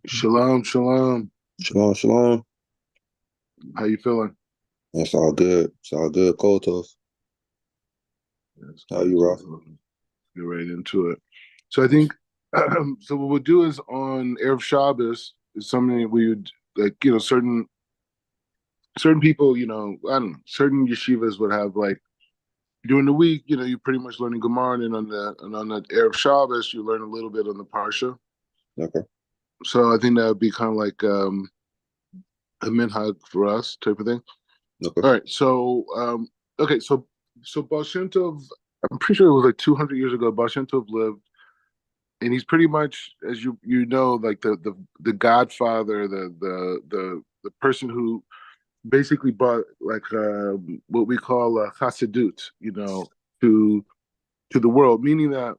Shalom, shalom. Shalom, shalom. How you feeling? That's all good. It's all good. Cold toast. That's How good. you, So Ralph? let's get right into it. So I think so. What we'll do is on Erev Shabbos is something that we would like. Certain people. I don't know. Certain yeshivas would have like during the week. You're pretty much learning Gemara, and on the Erev Shabbos you learn a little bit on the Parsha. Okay. So I think that would be kind of like a minhag for us type of thing. Okay. All right. So okay. So Baal Shem Tov, I'm pretty sure it was like 200 years ago. Baal Shem Tov lived, and he's pretty much, as you know, like the Godfather, the person who basically brought like what we call Chassidut, to to the world, meaning that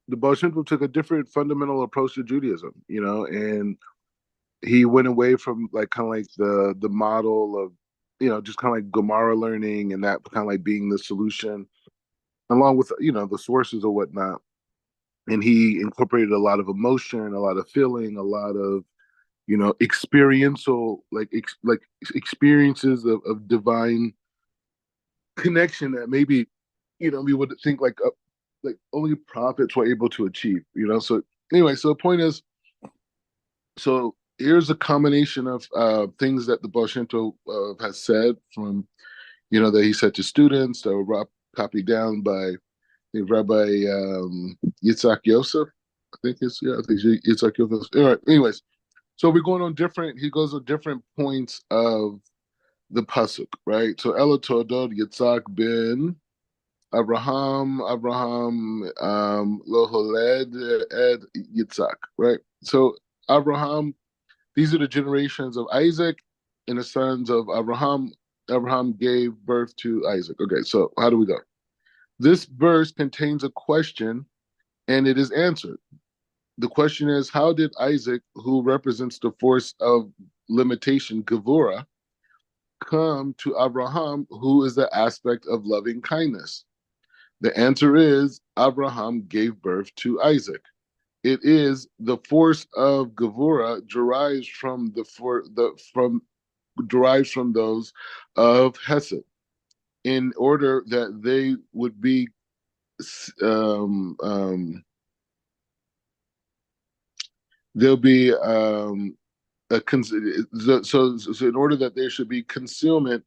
the Baal Shem Tov took a different fundamental approach to Judaism, and he went away from like kind of like the model of just kind of like Gemara learning and that kind of like being the solution along with the sources or whatnot. And he incorporated a lot of emotion, a lot of feeling, a lot of experiential like experiences of divine connection that maybe we would think like only prophets were able to achieve. So anyway, so the point is, so here's a combination of things that the Baal Shem Tov, has said from that he said to students that were copied down by the Rabbi Yitzhak Yosef. I think Yitzhak Yosef. All right. Anyways, so we're going on different. He goes on different points of the pasuk, right? So Elo Toldot Yitzhak ben Abraham lo holed ed Yitzhak, right? So Abraham, these are the generations of Isaac and the sons of Abraham. Abraham gave birth to Isaac. Okay, so how do we go? This verse contains a question and it is answered. The question is, how did Isaac, who represents the force of limitation, Gevurah, come to Abraham, who is the aspect of loving kindness? The answer is Abraham gave birth to Isaac. It is the force of Gevurah derives from those of Hesed, in order that they would be um, um, they'll be so in order that there should be concealment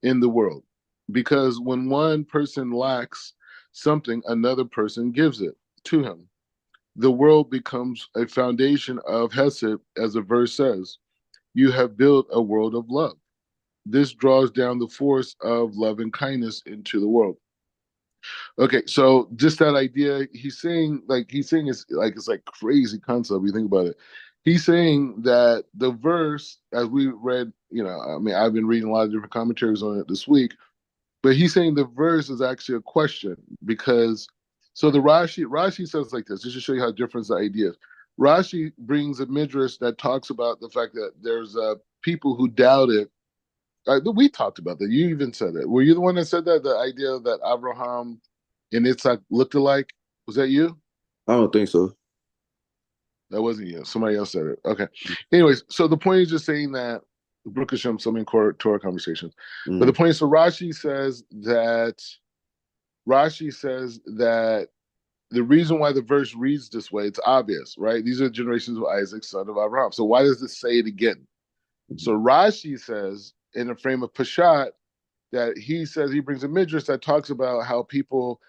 in the world, because when one person lacks something, another person gives it to him. The world becomes a foundation of Hesed, as the verse says. You have built a world of love. This draws down the force of love and kindness into the world. Okay, so just that idea, he's saying it's like crazy concept. You think about it. He's saying that the verse, as we read, I mean, I've been reading a lot of different commentaries on it this week, but he's saying the verse is actually a question because so the Rashi says like this, just to show you how different the idea is. Rashi brings a midrash that talks about the fact that there's people who doubted. We talked about that. You even said it. Were you the one that said that? The idea that Abraham and Yitzhak looked alike. Was that you? I don't think so. That wasn't you. Somebody else said it. Okay. Anyways, so the point is just saying that Baruch Hashem, some in Torah conversations. But the Mm-hmm. point is, so Rashi says that the reason why the verse reads this way, it's obvious, right? These are generations of Isaac, son of Abraham. So why does this say it again? So Rashi says in the frame of Peshat that he says he brings a midrash that talks about how people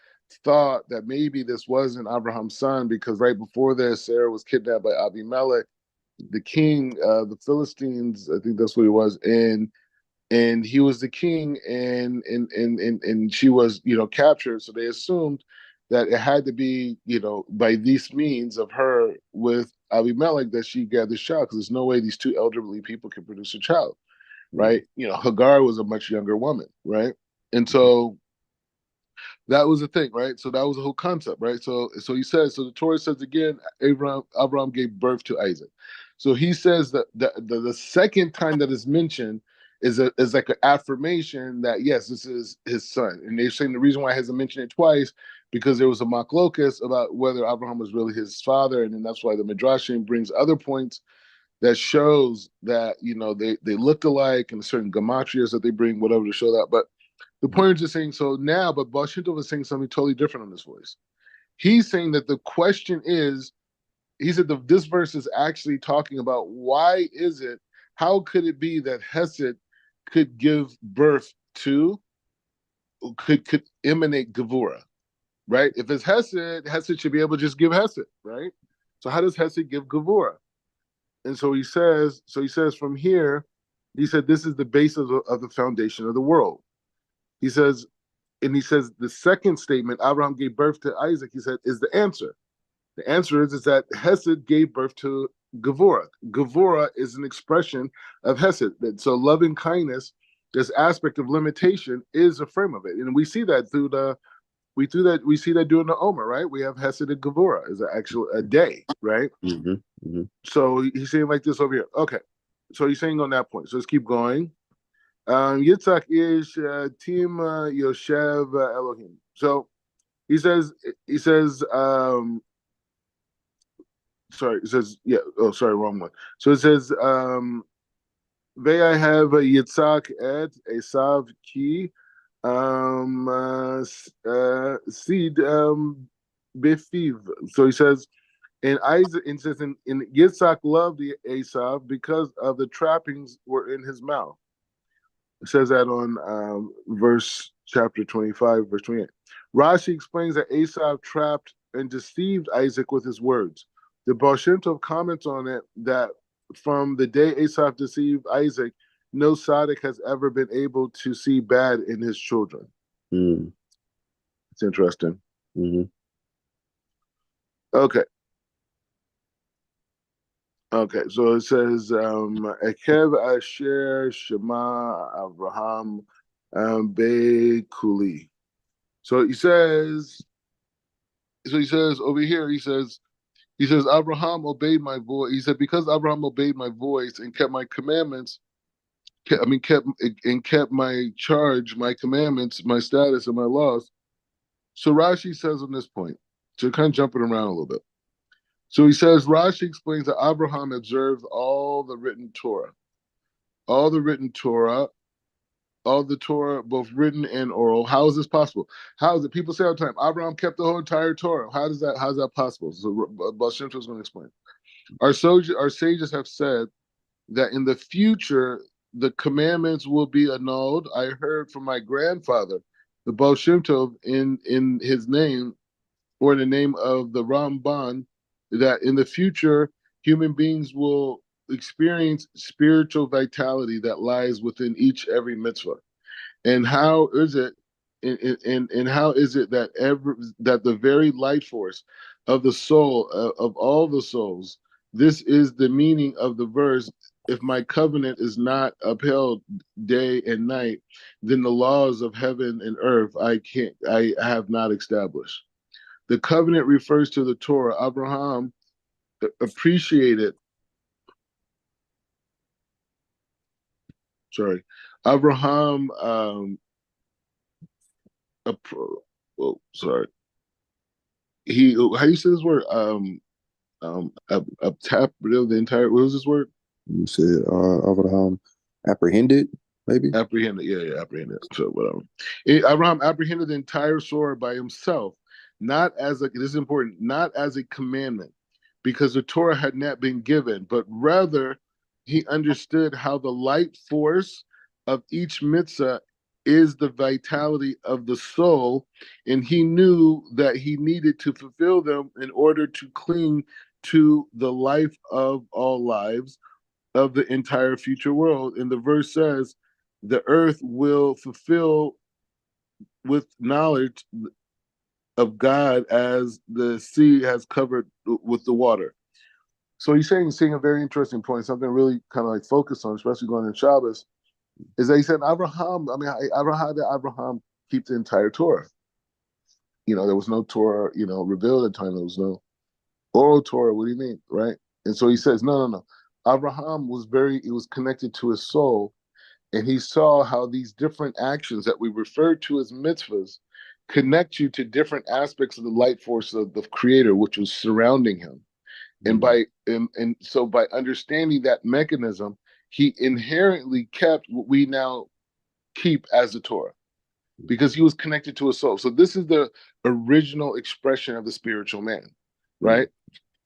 thought that maybe this wasn't Abraham's son because right before this, Sarah was kidnapped by Abimelech, the king of the Philistines. I think that's what he was, and he was the king, and she was captured. So they assumed that it had to be by these means of her with Abimelech that she gathered this child because there's no way these two elderly people can produce a child, right? Hagar was a much younger woman, right? And so that was the thing, right? So that was the whole concept, right? So he says, so the Torah says again, Abraham gave birth to Isaac. So he says that the second time that is mentioned is like an affirmation that yes, this is his son. And they're saying the reason why he hasn't mentioned it twice because there was a machlokas about whether Abraham was really his father, and then that's why the Midrashim brings other points that shows that they look alike and certain gematrias that they bring, whatever to show that. But the point is just saying so now, but Baal Shem Tov is saying something totally different on this voice. He's saying that the question is, he said this verse is actually talking about why is it, how could it be that Hesed could give birth to, could emanate Gevurah, right? If it's Hesed, Hesed should be able to just give Hesed, right? So how does Hesed give Gevurah? And so he says from here, he said this is the base of the foundation of the world. He says the second statement, Abraham gave birth to Isaac, he said, is the answer. The answer is that Hesed gave birth to Gevurah. Gevurah is an expression of Hesed. So loving kindness, this aspect of limitation, is a frame of it, and we see that we see that during the Omer, right? We have Hesed and Gevurah is a day, right? Mm-hmm. Mm-hmm. So he's saying like this over here. Okay, so he's saying on that point. So let's keep going. Yitzhak ish tim Yoshev Elohim. So he says sorry, it says, yeah, oh, sorry, wrong one. So it says, I have Yitzhak et Esav ki seed befiv. So he says, and Isaac, and says, in Yitzhak loved the Esav because of the trappings were in his mouth. It says that on verse chapter 25, verse 28. Rashi explains that Esav trapped and deceived Isaac with his words. The Baal Shem Tov comments on it that from the day Esav deceived Isaac, no tzaddik has ever been able to see bad in his children. Mm. It's interesting. Mm-hmm. Okay, so it says, Ekev Asher Shema Avraham Be Kuli. So he says over here, he says, Abraham obeyed my voice. He said, because Abraham obeyed my voice and kept my commandments, kept my charge, my commandments, my status, and my laws. So Rashi says on this point, so kind of jumping around a little bit. So he says, Rashi explains that Abraham observed all the Torah, both written and oral. How is this possible? How is it? People say all the time, Abraham kept the whole entire Torah. How's that possible? So Baal Shem Tov is going to explain. Our sages have said that in the future, the commandments will be annulled. I heard from my grandfather, the Baal Shem Tov, in his name, or in the name of the Ramban, that in the future, human beings will experience spiritual vitality that lies within every mitzvah. And how is it? And how is it that the very light force of the soul of all the souls? This is the meaning of the verse. If my covenant is not upheld day and night, then the laws of heaven and earth I have not established. The covenant refers to the Torah. Abraham appreciated. Sorry, Abraham. Sorry. How do you say this word? Tap the entire. What was this word? You said Abraham apprehended, maybe? Apprehended. Yeah, apprehended. So whatever. Abraham apprehended the entire Torah by himself, not as this is important, not as a commandment, because the Torah had not been given, but rather he understood how the light force of each mitzvah is the vitality of the soul, and he knew that he needed to fulfill them in order to cling to the life of all lives of the entire future world. And the verse says, the earth will fulfill with knowledge of God as the sea has covered with the water. So he's seeing a very interesting point, something really kind of like focused on, especially going in Shabbos, is that he said, how did Abraham keep the entire Torah? There was no Torah, revealed at the time. There was no oral Torah. What do you mean, right? And so he says, no. Abraham it was connected to his soul, and he saw how these different actions that we refer to as mitzvahs connect you to different aspects of the light force of the Creator, which was surrounding him. And Mm-hmm. so by understanding that mechanism, he inherently kept what we now keep as the Torah because he was connected to a soul. So this is the original expression of the spiritual man, right?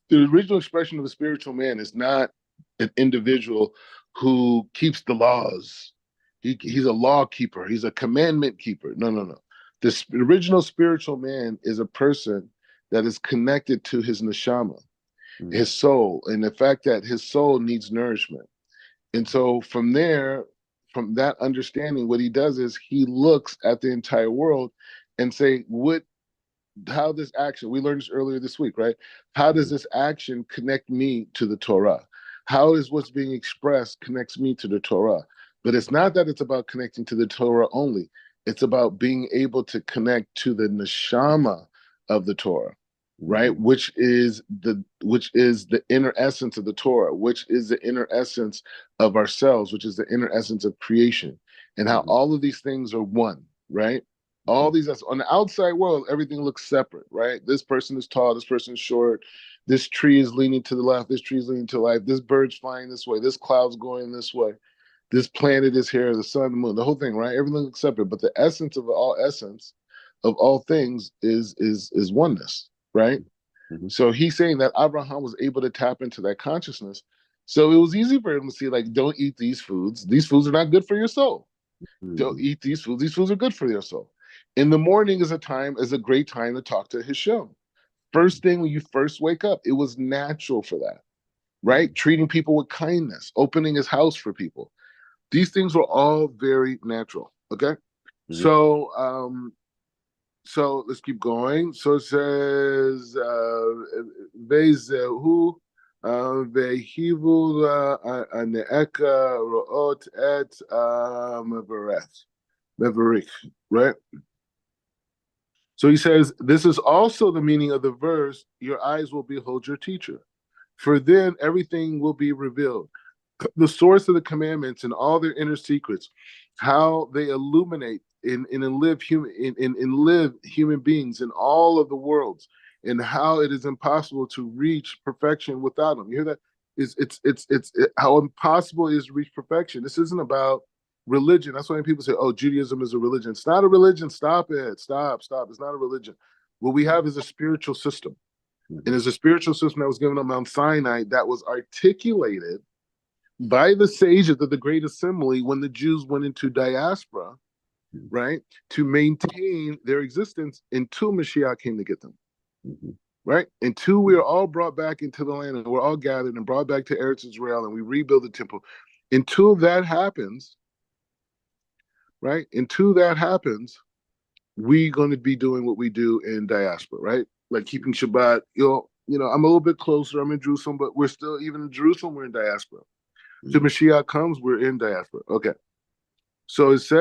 The original expression of the spiritual man is not an individual who keeps the laws. He's a law keeper. He's a commandment keeper. No, no, no. The original spiritual man is a person that is connected to his neshama, his soul, and the fact that his soul needs nourishment. And so from there, from that understanding, what he does is he looks at the entire world and say, what how this action, we learned this earlier this week, right? How does this action connect me to the Torah? How is what's being expressed connects me to the Torah? But it's not that it's about connecting to the Torah only. It's about being able to connect to the neshama of the Torah, right? Which is the inner essence of the Torah, which is the inner essence of ourselves, which is the inner essence of creation, and how all of these things are one, right? All these on the outside world, everything looks separate, right? This person is tall, this person is short, this tree is leaning to the left, this tree is leaning to the right, this bird's flying this way, this cloud's going this way, this planet is here, the sun, the moon, the whole thing, right? Everything looks separate, but the essence of all things is oneness, right? So he's saying that Abraham was able to tap into that consciousness. So it was easy for him to see, like, don't eat these foods. These foods are not good for your soul. Don't eat these foods. These foods are good for your soul. In the morning is a great time to talk to his Shem. First thing when you first wake up, it was natural for that, right? Treating people with kindness, opening his house for people. These things were all very natural. Okay. So let's keep going. So it says Vezehu Vehivu Aneeka Root et Mevarich, right? So he says, this is also the meaning of the verse, your eyes will behold your teacher, for then everything will be revealed. The source of the commandments and all their inner secrets, how they illuminate and live human beings in all of the worlds, and how it is impossible to reach perfection without them. You hear that? It's how impossible it is to reach perfection. This isn't about religion. That's why when people say, oh, Judaism is a religion. It's not a religion. Stop it. Stop. It's not a religion. What we have is a spiritual system. And it's a spiritual system that was given on Mount Sinai that was articulated by the sages of the Great Assembly when the Jews went into diaspora, right, to maintain their existence until Mashiach came to get them, right? Until we are all brought back into the land and we're all gathered and brought back to Eretz Israel and we rebuild the temple. Until that happens, right? Until that happens, we're going to be doing what we do in diaspora, right? Like keeping Shabbat. I'm a little bit closer. I'm in Jerusalem, but we're still, even in Jerusalem, we're in diaspora. Till Mashiach comes, we're in diaspora. Okay. So it says,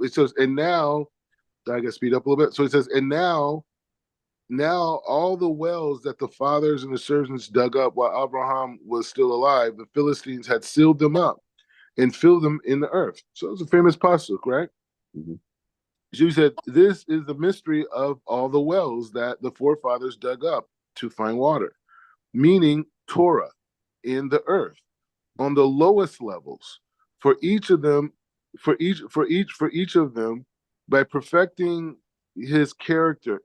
it says, and now, I gotta speed up a little bit. So it says, and now all the wells that the fathers and the servants dug up while Abraham was still alive, the Philistines had sealed them up and filled them in the earth. So it's a famous pasuk, right? So he said, this is the mystery of all the wells that the forefathers dug up to find water, meaning Torah in the earth on the lowest levels for each of them, by perfecting his character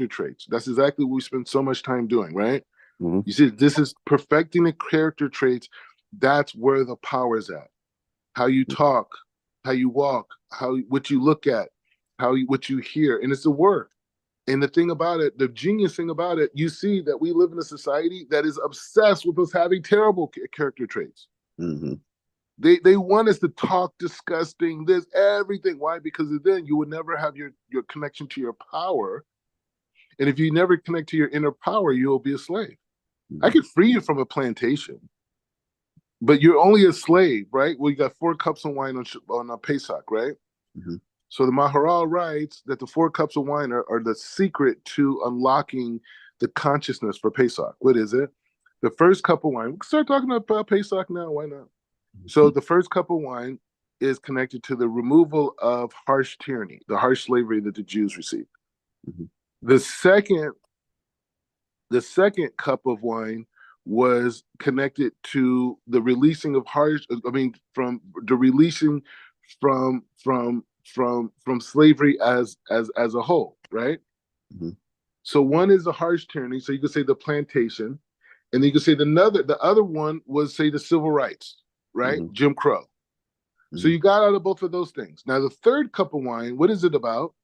traits. That's exactly what we spend so much time doing, right? You see, this is perfecting the character traits. That's where the power is at. How you talk, how you walk, what you look at, what you hear, and it's the work. And the thing about it, the genius thing about it, you see that we live in a society that is obsessed with us having terrible character traits. They want us to talk disgusting, this, everything. Why? Because then you would never have your connection to your power. And if you never connect to your inner power, you'll be a slave. I could free you from a plantation, but you're only a slave, right? Well, you got 4 cups of wine on Pesach, right? So the Maharal writes that the 4 cups of wine are the secret to unlocking the consciousness for Pesach. What is it? The first cup of wine. We can start talking about Pesach now. Why not? So the first cup of wine is connected to the removal of harsh tyranny, the harsh slavery that the Jews received. Mm-hmm. The second cup of wine was connected to the releasing of harsh. I mean, from the releasing from slavery as a whole, right? Mm-hmm. So one is the harsh tyranny. So you could say the plantation, and then you could say the other one was say the civil rights, right? Mm-hmm. Jim Crow. So Mm-hmm. you got out of both of those things. Now the third cup of wine, what is it about?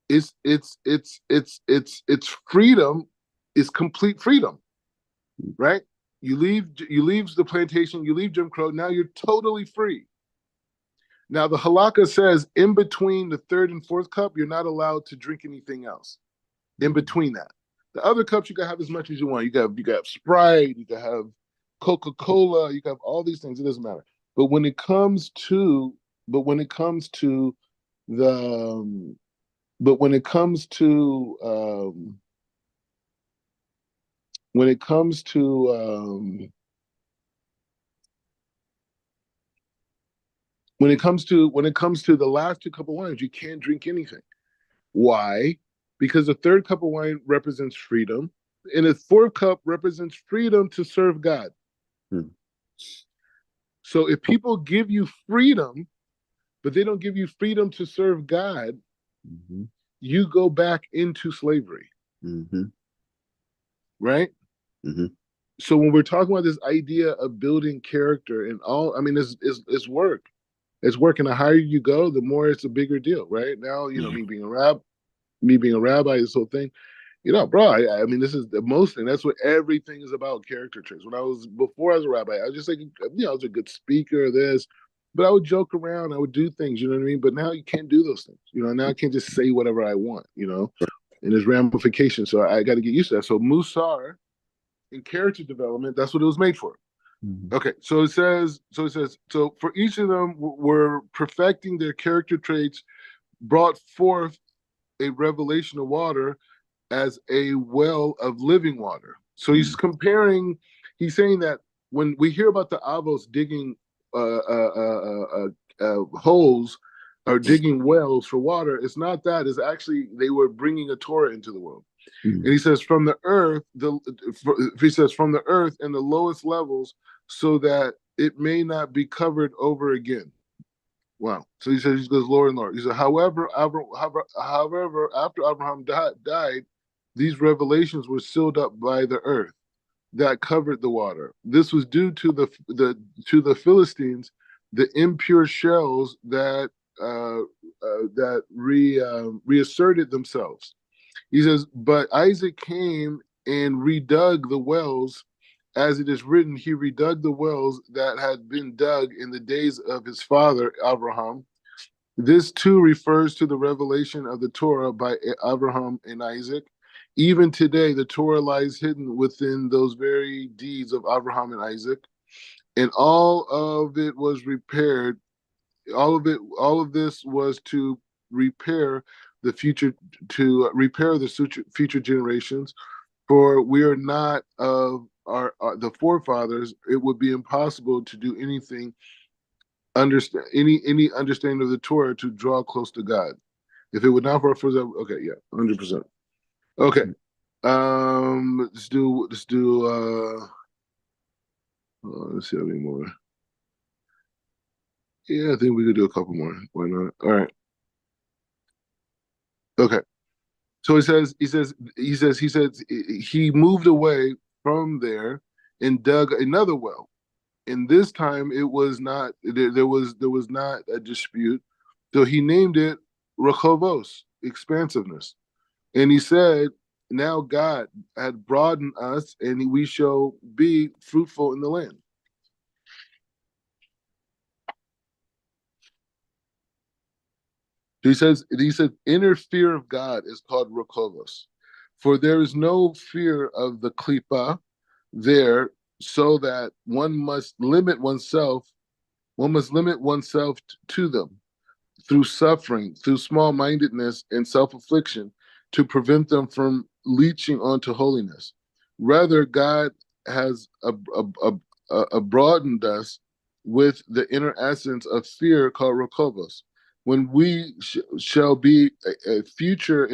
It's freedom, is complete freedom, right? You leave the plantation, you leave Jim Crow, now you're totally free. Now the halakha says in between the third and fourth cup, you're not allowed to drink anything else. In between that, the other cups you can have as much as you want. You got Sprite, you can have Coca-Cola, you can have all these things. It doesn't matter. But when it comes to, but when it comes to the, but when it comes to, when it comes to, when it comes to the last two cup of wines, you can't drink anything. Why? Because the third cup of wine represents freedom, and the fourth cup represents freedom to serve God. Mm-hmm. So if people give you freedom, but they don't give you freedom to serve God, Mm-hmm. you go back into slavery, Mm-hmm. right? Mm-hmm. So when we're talking about this idea of building character and all, I mean, it's work. It's work, and the higher you go, the more it's a bigger deal, right? Now, Yeah. me being a rabbi, this whole thing, bro, I mean, this is the most thing. That's what everything is about, character traits. Before I was a rabbi, I was just like, I was a good speaker, this, but I would joke around, I would do things, you know what I mean? But now you can't do those things, now I can't just say whatever I want, and there's ramifications. So I got to get used to that. So Musar in character development, that's what it was made for. Mm-hmm. Okay, so for each of them were perfecting their character traits, brought forth a revelation of water as a well of living water. So he's saying that when we hear about the Avos digging holes or digging wells for water, it's not that, it's actually they were bringing a Torah into the world. Mm-hmm. And he says from the earth, he says from the earth and the lowest levels, so that it may not be covered over again. Wow. So he goes lower and lower. He said, however, after Abraham died, these revelations were sealed up by the earth that covered the water. This was due to the Philistines, the impure shells that reasserted themselves. He says, but Isaac came and redug the wells, as it is written, he redug the wells that had been dug in the days of his father Abraham. This too refers to the revelation of the Torah by Abraham and Isaac. Even today, the Torah lies hidden within those very deeds of Abraham and Isaac, and all of it was repaired. All of this was to repair the future, to repair the future generations. For we are not of the forefathers. It would be impossible to do anything understand any understanding of the Torah to draw close to God. If it would not for our first, okay, yeah, 100%. Okay, let's do. Let's see how many more. Yeah, I think we could do a couple more. Why not? All right. Okay. So he moved away from there and dug another well. And this time it was not there was not a dispute. So he named it Rehovos, expansiveness. And he said, now God had broadened us and we shall be fruitful in the land. He said, inner fear of God is called Rehovos. For there is no fear of the klipa there, so that one must limit oneself to them through suffering, through small-mindedness and self-affliction, to prevent them from leaching onto holiness. Rather, God has broadened us with the inner essence of fear called Rehovos. when we shall be a future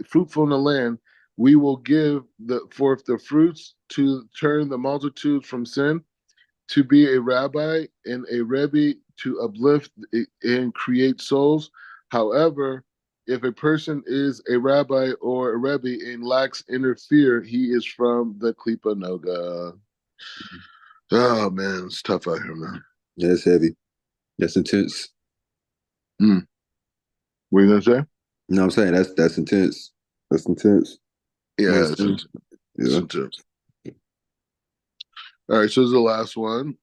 fruitful in the land, we will give forth the fruits to turn the multitude from sin, to be a rabbi and a rebbe, to uplift and create souls. However, if a person is a rabbi or a rebbe and lacks inner fear, he is from the klipa noga. Oh man, it's tough out here, man. That's heavy. That's intense. Mm. What are you gonna say? No, I'm saying that's intense. That's intense. Yeah, Yes. it's Yeah. intense. All right, so this is the last one.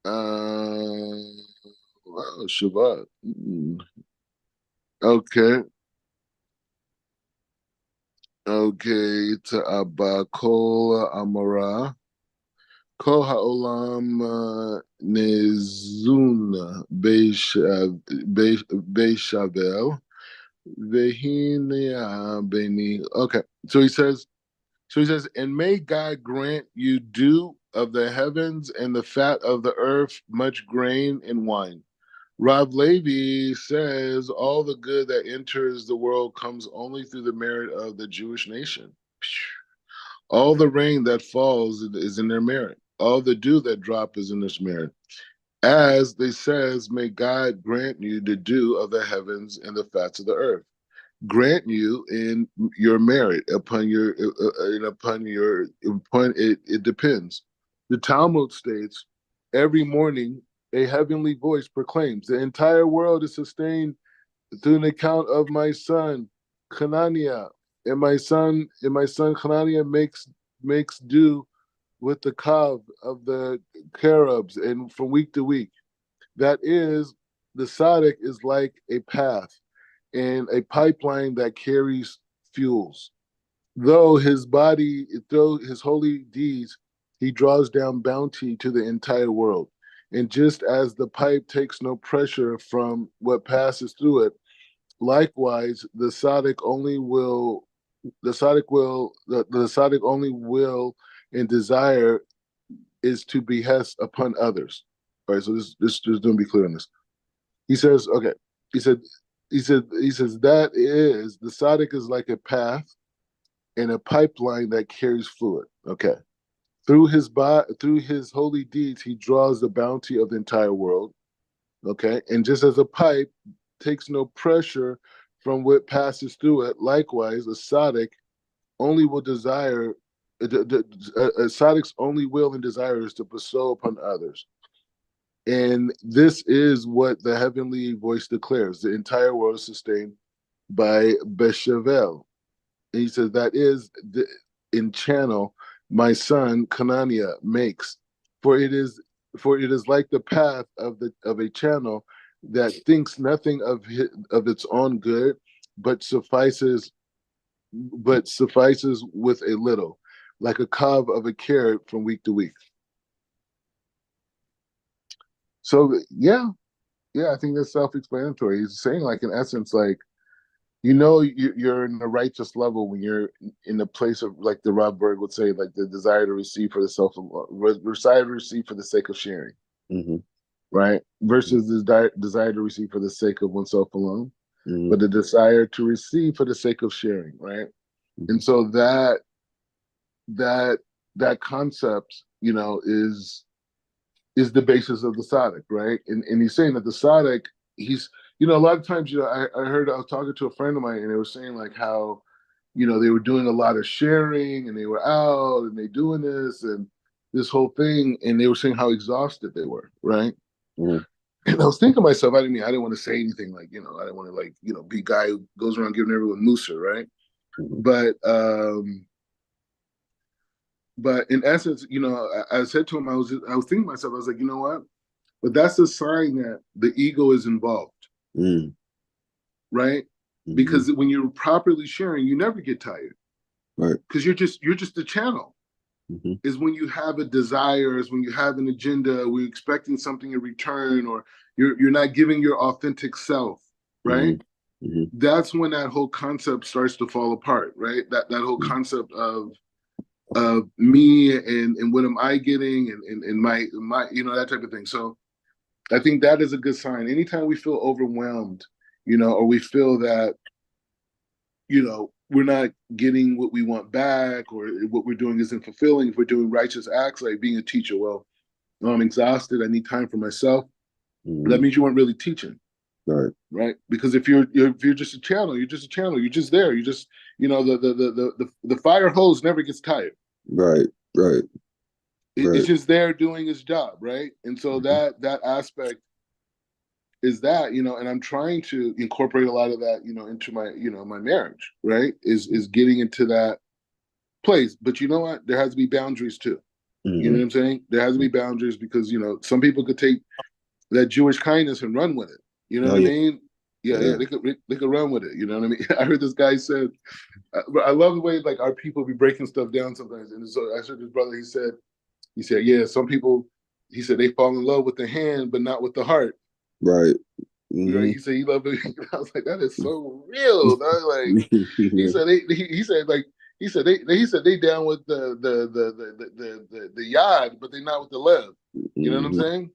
Wow, Shabbat. Okay. Okay, to Abakol Amara. Kol ha'olam nezun beishavel vehine beni. Okay, so he says, and may God grant you dew of the heavens and the fat of the earth, much grain and wine. Rob Levi says all the good that enters the world comes only through the merit of the Jewish nation. All the rain that falls is in their merit. All the dew that drop is in this merit. As they says, may God grant you the dew of the heavens and the fats of the earth. Grant you in your merit upon your upon it. It depends. The Talmud states, every morning a heavenly voice proclaims, the entire world is sustained through an account of my son Hananiah, and my son Hananiah makes do with the kav of the cherubs, and from week to week. That is, the tzaddik is like a path and a pipeline that carries fuels. Though his holy deeds, he draws down bounty to the entire world. And just as the pipe takes no pressure from what passes through it, likewise the tzaddik only will and desire is to behest upon others. All right, so this just don't be clear on this. He says, okay, he said, he says that is the tzaddik is like a path and a pipeline that carries fluid. Okay. Through his holy deeds, he draws the bounty of the entire world. Okay. And just as a pipe takes no pressure from what passes through it, likewise, a tzaddik only will desire a tzaddik's only will and desire is to bestow upon others. And this is what the heavenly voice declares. The entire world is sustained by Beshavel. And he says that is the in channel my son Canania makes. For it is like the path of a channel that thinks nothing of its own good, but suffices with a little, like a cob of a carrot from week to week. So I think that's self-explanatory. He's saying, like, in essence, like, you're in the righteous level when you're in the place of, like the Rob Berg would say, like the desire to receive for desire to receive for the sake of sharing, Mm-hmm. right? Versus the desire to receive for the sake of oneself alone, Mm-hmm. but the desire to receive for the sake of sharing, right? Mm-hmm. And so that concept, is the basis of the tzaddik, right? And he's saying that the tzaddik, he's, a lot of times, I was talking to a friend of mine, and they were saying, like, how, they were doing a lot of sharing, and they were out, and they doing this and this whole thing, and they were saying how exhausted they were, right? Mm-hmm. And I was thinking to myself, I didn't want to say anything, like, I didn't want to, like, be a guy who goes around giving everyone musa, right? Mm-hmm. But in essence, I said to him, I was thinking to myself, I was like, you know what? But that's a sign that the ego is involved, right? Mm-hmm. Because when you're properly sharing, you never get tired, right? Because you're just a channel. Mm-hmm. Is when you have a desire, is when you have an agenda, we're expecting something in return, or you're not giving your authentic self, right? Mm-hmm. That's when that whole concept starts to fall apart, right? That whole concept of me and what am I getting, and my that type of thing. So I think that is a good sign. Anytime we feel overwhelmed, or we feel that, we're not getting what we want back, or what we're doing isn't fulfilling. If we're doing righteous acts, like being a teacher, well, I'm exhausted, I need time for myself. That means you weren't really teaching. Right. Because if you're just a channel, you're just a channel. You're just there. You just, the fire hose never gets tired. Right. It's just there doing its job, right? And so that aspect is that, and I'm trying to incorporate a lot of that, into my, my marriage, right? Is getting into that place. But you know what? There has to be boundaries too. You know what I'm saying? There has to be boundaries, because, some people could take that Jewish kindness and run with it. You know what I mean? Yeah, they could run with it. You know what I mean? I heard this guy said, I love the way like our people be breaking stuff down sometimes. And so I heard this brother, he said, yeah, some people, he said they fall in love with the hand, but not with the heart. Right. Right. He said he loved it. I was like, that is so real. Like he said he said they down with the yad, but they not with the lev. You know what I'm saying?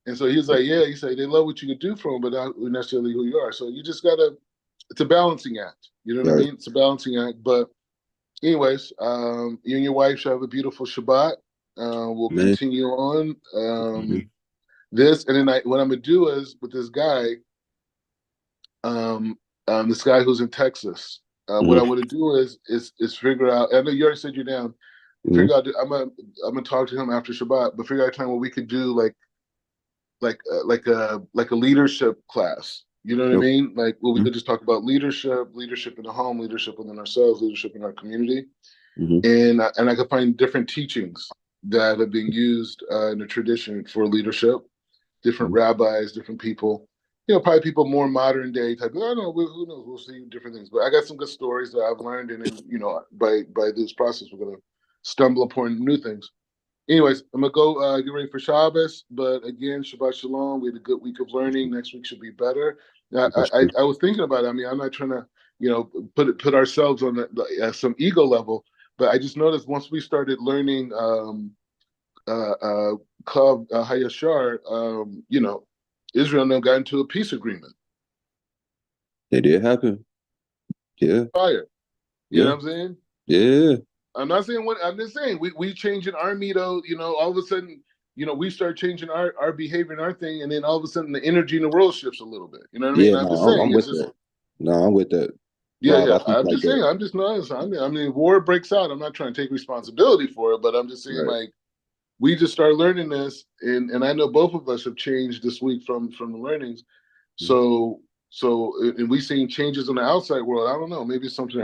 And so he was like, yeah, he said they love what you can do for them, but not necessarily who you are. So you just gotta, it's a balancing act. You know what I mean? It's a balancing act. But anyways, you and your wife should have a beautiful Shabbat. We'll continue on this, and then what I'm gonna do is with this guy, this guy who's in Texas. What I want to do is figure out. I know you already said you're down. Figure out. I'm gonna talk to him after Shabbat, but figure out a time where we could do like a leadership class. You know what I mean? Like, well, we could just talk about leadership in the home, leadership within ourselves, leadership in our community, and I could find different teachings that have been used in the tradition for leadership, different rabbis, different people. Probably people more modern day type. I don't know. Who knows? We'll see different things. But I got some good stories that I've learned, and then by this process, we're gonna stumble upon new things. Anyways, I'm gonna go get ready for Shabbos. But again, Shabbat Shalom. We had a good week of learning. Next week should be better. I was thinking about it. I mean, I'm not trying to put ourselves on some ego level, but I just noticed once we started learning Kav Hayashar, Israel now got into a peace agreement. It did happen. Yeah. Fire. You know what I'm saying? Yeah. I'm not saying what I'm just saying. We changing our mito, all of a sudden, we start changing our behavior and our thing, and then all of a sudden the energy in the world shifts a little bit. You know what I mean? Yeah, I'm just saying. I'm with that. No, I'm with that. Yeah. I'm just saying. I'm just not. I mean, war breaks out. I'm not trying to take responsibility for it, but I'm just saying, like, we just started learning this, and I know both of us have changed this week from the learnings. So and we seeing changes in the outside world. I don't know. Maybe it's something.